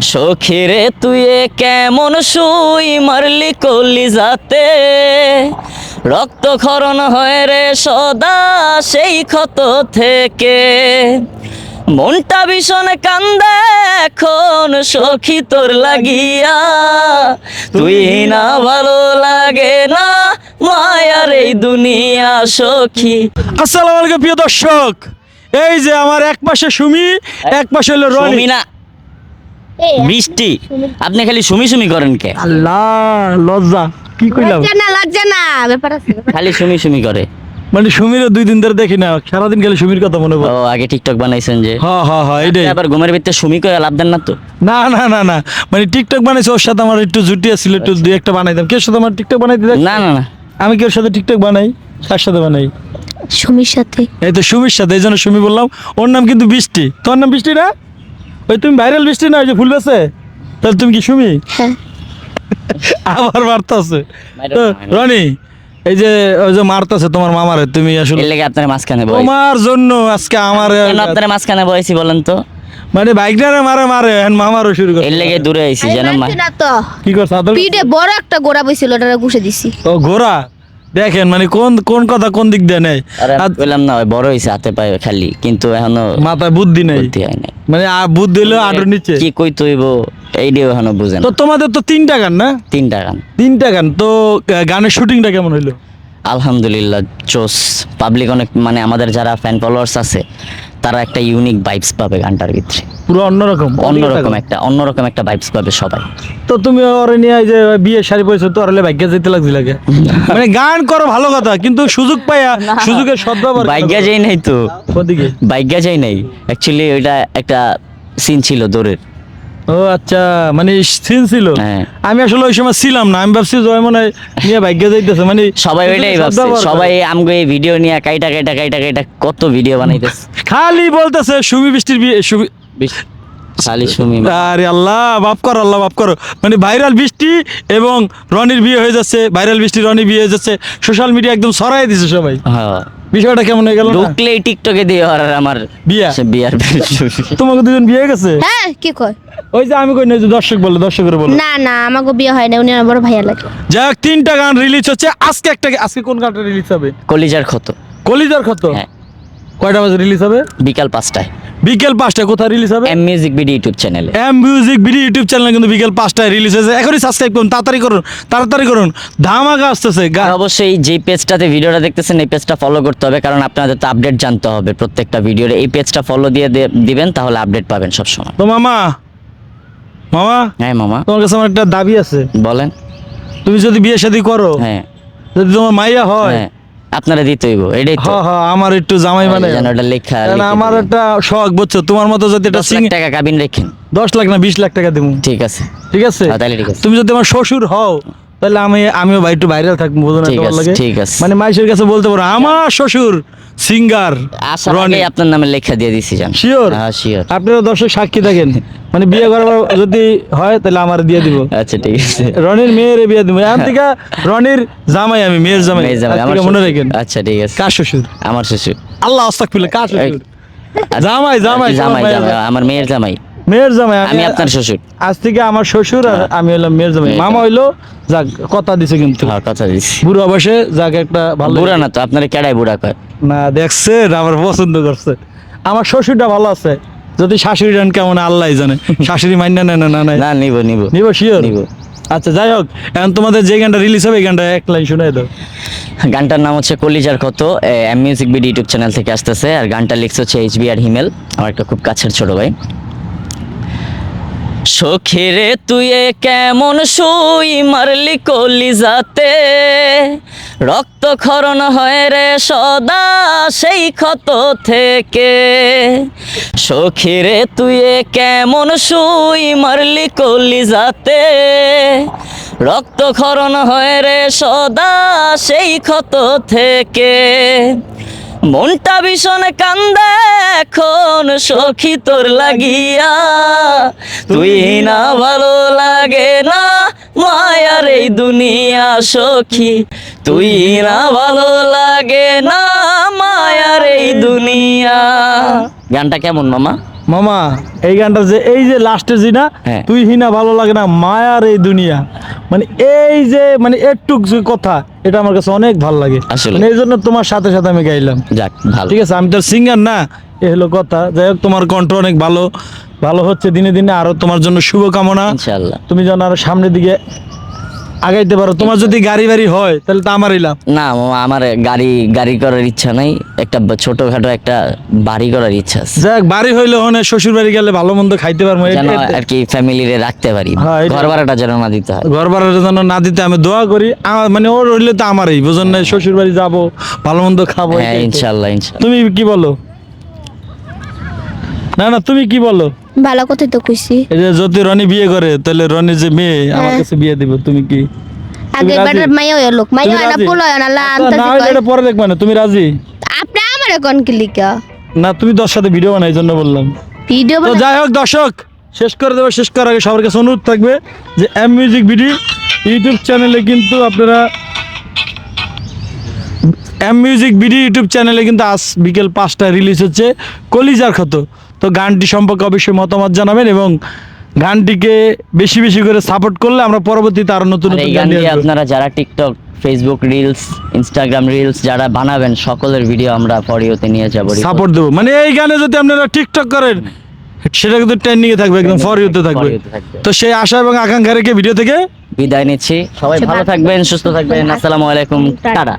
সখিরে তুই কেমন শুই মারলি কলিজাতে, রক্তক্ষরণ হয় রে সদা সেই ক্ষত থেকে। মনটা ভীষণ কান্দে এখন সখী তোর লাগিয়া, তুই না ভালো লাগে না মায়ার এই দুনিয়া সখী। আসসালামু আলাইকুম প্রিয় দর্শক, এই যে আমার এক পাশে সুমি, এক পাশে হলো রনি। সুমি না বৃষ্টি, আপনি খালি সুমি সুমি করেন কে? আল্লাহ লজ্জা কি কইলাম, লজ্জা না ব্যাপার আছে। খালি সুমি সুমি করে। মানে সুমির 2 দিন ধরে দেখি না, সারাদিন খালি সুমির কথা মনে পড়ে। ও আগে টিকটক বানাইছেন যে? হ্যাঁ হ্যাঁ হ্যাঁ, এটাই। আবার ঘুমের ভিতরে সুমি করে লাভ দেন না তো? না না না না, মানে টিকটক বানাইছে, ওর সাথে আমার একটু জুটি ছিল, একটু দুই একটা বানাইতাম। কেউ সাথে আমার টিকটক বানাইতে দেখ? না না না, আমি কেউ সাথে টিকটক বানাই? কার সাথে বানাই? সুমির সাথে। এই তো সুমির সাথে, এই জন্য সুমি বললাম। ওর নাম কিন্তু বৃষ্টি। তোর নাম বৃষ্টি না? ওই তুমি ভাইরাল বৃষ্টি না, ওই যে ফুল বেছে? তাহলে তুমি কি সুমি? হ্যাঁ। আবার মারতাছে তো রনি, এই যে ওই যে মারতাছে তোমার মামারে, তুমি আসলে এর লেগে আপনার মাঝখানে বয়স। তোমার জন্য আজকে আমার কেন আপনার মাঝখানে বয়সী বলেন তো? মানে বাইকটারে মারে মারে এখন মামারও শুরু করে। এর লেগে দূরে আইছি যেন মা। না তো কি করছ আদল? পিঠে বড় একটা গোড়া বইছিল, ওটা ঘুষে দিছি। ও ঘোড়া, দেখেন মানে কোন কোন কথা কোন দিক দিয়ে নেই। আরে বললাম না, ওই বড় হইছে হাতে পায়ে খালি, কিন্তু এখনো মাথায় বুদ্ধি নেই, বুদ্ধি হয় নাই। মানে বুদ্ধি হলো আডর নিচে। কি কই তৈব এইডিও এখনো বুঝেন। তো তোমাদের তো 3টা গান না? 3টা গান। 3টা গান তো, গানের শুটিংটা কেমন হইলো? আলহামদুলিল্লাহ চোস। পাবলিক অনেক, মানে আমাদের যারা ফ্যান ফলোয়ার্স আছে তারা একটা ইউনিক ভাইবস পাবে গানটার ভিতরে। পুরো অন্যরকম অন্যরকম একটা ভাইবস পাবে সবাই। তো তুমি ওরে নিয়ে এই যে বিয়ে শাড়ি পরেছো, তো ওরলে ভাগ্য যেতে লাগছিল লাগে। মানে গান করো ভালো কথা, কিন্তু সুযোগ পাইয়া সুযোগের সদ্ব্যবহার করো। ভাগ্যা যাই নাই তো, ওদিকে ভাগ্যা যাই নাই। অ্যাকচুয়ালি ওইটা একটা সিন ছিল দৌড়ের। ও আচ্ছা, মানে সিন ছিল। হ্যাঁ। আমি আসলে ওই সময় ছিলাম না, আমি ভাবছি জয় মনে হয় নিয়ে ভাগ্য যাইতেছে, মানে সবাই ওইটাই ভাবছে, সবাই আমগো এই ভিডিও নিয়ে কাইটা কাইটা কাইটা কাইটা কত ভিডিও বানাইতেছে। খালি বলতেছে সুমি বৃষ্টির বিয়ে, সুমি। খালি সুমি। আরে আল্লাহ মাফ করো, আল্লাহ মাফ করো। মানে ভাইরাল বৃষ্টি এবং রনির বিয়ে হয়ে যাচ্ছে, ভাইরাল বৃষ্টি রনি বিয়ে হয়ে যাচ্ছে, সোশ্যাল মিডিয়া একদম ছড়াই দিছে সবাই। হ্যাঁ, বিষয়টা কেমন হয়ে গেল? ঢুকলেই টিকটকে দিয়ে আর আমার বিয়া। বিয়ার তোমাকে 2জন বিয়ে হয়ে গেছে? হ্যাঁ, কি কয়? ওই যে আমি কই না, যে দর্শক বলে, দর্শক করে বলো। না না, আমাকে বিয়ে হয় না, উনি আমার বড় ভাইয়া লাগে। যাই হোক, 3টা গান রিলিজ হচ্ছে আজকে। আজকে কোন গানটা রিলিজ হবে? কলিজার ক্ষত। কলিজার ক্ষত। হ্যাঁ, কয়টা বাজে রিলিজ হবে? বিকাল 5টায়। বিকেল 5টায়। কোথায় রিলিজ হবে? এম মিউজিক ভিডিও ইউটিউব চ্যানেলে। এম মিউজিক ভিডিও ইউটিউব চ্যানেলে কিন্তু বিকেল 5টায় রিলিজ হয়েছে। এখনই সাবস্ক্রাইব করুন, তাড়াতাড়ি করুন, ধামাকা আসতেছে। আর অবশ্যই যে পেজটাতে ভিডিওটা দেখতেছেন এই পেজটা ফলো করতে হবে, কারণ আপনাদের তো আপডেট জানতে হবে প্রত্যেকটা ভিডিওর। এই পেজটা ফলো দিয়ে দিবেন, তাহলে আপডেট পাবেন সবসময়। তো মামা, হ্যাঁ মামা, তোমার কাছে আমার একটা দাবি আছে। বলেন। তুমি যদি বিয়ে শাদী করো, হ্যাঁ যদি তোমার মাইয়া হয়, হ্যাঁ, আপনারা দিতে হইব, এটাই তো। হ্যাঁ হ্যাঁ, আমার একটু জামাই মানে যেন ওটা লেখা কারণ লিখে আমার দিবেন। একটা শখ, বুঝছো? তোমার মতো যদি একটা 10 লাখ টাকা কাবিন রেখেন। 10 লাখ না 20 লাখ টাকা দেবো। ঠিক আছে, ঠিক আছে? হ্যাঁ, তাহলে ঠিক আছে। তুমি যদি আমার শ্বশুর হও, তাহলে আমিও ভাই একটু ভাইরাল থাকবো, বুঝো না? ঠিক তোমার আছে, লাগে ঠিক আছে। মানে মাইশের কাছে বলতে পারো আমার শ্বশুর সিঙ্গার আসার রনি। আগে আপনার নামে লেখা দিয়ে দিছি জান। শিওর? হ্যাঁ শিওর। আপনারা দর্শক সাক্ষী থাকেন, মানে বিয়ে করার যদি হয় তাহলে আমার দিয়ে দিব। আচ্ছা ঠিক আছে। রনির মেয়ের বিয়ে দিব এখন থেকে। রনির জামাই আমি, মেয়ের জামাই। মেয়ে জামাই, আজ আমার থেকে মনে শ্বশুর। রাখেন। আচ্ছা ঠিক আছে। কার শ্বশুর? আমার শ্বশুর। আল্লাহ আস্তাগফিরুল্লাহ, কার শ্বশুর? জামাই জামাই জামাই জামাই, আমার মেয়ের জামাই। মেয়ের জামাই। আমি আপনার শ্বশুর। আজ থেকে আমার শ্বশুর আর আমি হলাম মেয়ের জামাই। মেয়ের মামা হইলো, যাক কথা দিছে কিন্তু হ্যাঁ, কথা দিছি। বুড়ো বয়সে, যাক একটা ভালো। বুড়া না তো, আপনারা কেডাই বুড়া কয়? না দেখছে, আমার পছন্দ করছে। আমার শ্বশুরটা ভালো আছে, যদি শাশুড়ি রান কেমন আল্লাহ জানে। শাশুড়ি মাইনা নেয় না? নাই না, নিব। নিব, শিওর? নিব। আচ্ছা যাই হোক, এখন তোমাদের যে গানটা রিলিজ হবে এই গানটা এক লাইন শুনাই দাও। গানটার নাম হচ্ছে কলিজার ক্ষত, M music video YouTube channel থেকে আসতেছে। আর গানটা লিখছে হচ্ছে HBR হিমেল, আমার একটা খুব কাছের ছোট ভাই। সখিরে তুই কেমন শুই মারলি কলিজাতে, রক্তক্ষরণ হয় রে সদা সেই ক্ষত থেকে। সখিরে তুই কেমন শুই মারলি কলিজাতে, রক্তক্ষরণ হয় রে সদা সেই ক্ষত থেকে। মনটা ভীষণ কান্দে এখন সখী তোর লাগিয়া, তুই না ভালো লাগে না মায়ার এই দুনিয়া সখী, তুই না ভালো লাগে না মায়ার এই দুনিয়া। গানটা কেমন মামা? মামা এই গানটা যে এই যে লাস্টে জি না হ্যাঁ। তুই হিনা ভালো লাগে না মায়ার এই দুনিয়া, মানে এই যে মানে একটুক যে কথা, এটা আমার কাছে অনেক ভালো লাগে। আসলে। মানে এই জন্য তোমার সাথে সাথে আমি গাইলাম। যাক ভালো। ঠিক আছে, আমি তো সিঙ্গার না, এ হলো কথা। যাই হোক, তোমার কণ্ঠ অনেক ভালো ভালো হচ্ছে দিনে দিনে, আরো তোমার জন্য শুভকামনা। ইনশাআল্লাহ। তুমি যেন আরো সামনের দিকে আগাইতে পারো। তোমার যদি গাড়ি বাড়ি হয় তাহলে তো আমারই লাভ। না মামা, আমার গাড়ি করার ইচ্ছা নাই, একটা ছোটখাটো একটা বাড়ি করার ইচ্ছা আছে, যাক, বাড়ি হইলে হনে শ্বশুর বাড়ি গেলে ভালো মন্দ খাইতে পারবো। যেন আর কি ফ্যামিলিরে রাখতে পারি, হ্যাঁ, এটা- ঘর ভাড়াটা যেন না দিতে হয়। ঘর ভাড়ার জন্য না দিতে আমি দোয়া করি। আমার মানে ওর হইলে তো আমারই, বুঝুন না, শ্বশুর বাড়ি যাবো, ভালো মন্দ খাবো। হ্যাঁ এটাই তো। ইনশাআল্লাহ ইনশাআল্লাহ। তুমি কি বলো? না না, তুমি কি বলো? ভালো কথাই তো কইছি। এই যে যদি রনি বিয়ে করে তাহলে রনির যে মেয়ে আমার কাছে বিয়ে দিব, তুমি কি? আগে রাজি? বেটার মাইয়া হইয়া লোক, মাইয়া তুমি হয় না, রাজি? পোলা হয় না, লা আচ্ছা, না হইলে এটা পরে দেখবা না, তুমি রাজি? আপনি আমার এখন কি লিখা না, তুমি 10 সাথে ভিডিও বানাই, এই জন্য বললাম। ভিডিও তো যাই হোক দর্শক, শেষ করে দেবো। শেষ করার আগে সবার কাছে অনুরোধ থাকবে যে এম মিউজিক ভিডিও ইউটিউব চ্যানেলে কিন্তু আপনারা এম মিউজিক ভিডিও ইউটিউব চ্যানেলে কিন্তু আজ বিকেল 5টায় রিলিজ হচ্ছে কলিজার ক্ষত। তো গানটি সম্পর্কে অবশ্যই মতামত জানাবেন এবং গানটিকে বেশি বেশি করে সাপোর্ট করলে আমরা পরবর্তীতে আরো নতুন আর নতুন এই গান গান নিয়ে দিয়ে আসবো। আপনারা যারা TikTok, Facebook reels, Instagram reels যারা বানাবেন, সকলের ভিডিও আমরা ফরিওতে নিয়ে যাবো। সাপোর্ট দেবো, মানে এই গানে যদি আপনারা টিকটক করেন সেটা কিন্তু ট্রেন্ডিং এ থাকবে, একদম ফর ইউতে থাকবে। For you তে থাকবে। তো সেই আশা এবং আকাঙ্ক্ষা রেখে ভিডিও থেকে বিদায় নিচ্ছি, সবাই ভালো থাকবেন, সুস্থ থাকবেন। আসসালামু আলাইকুম, টাটা।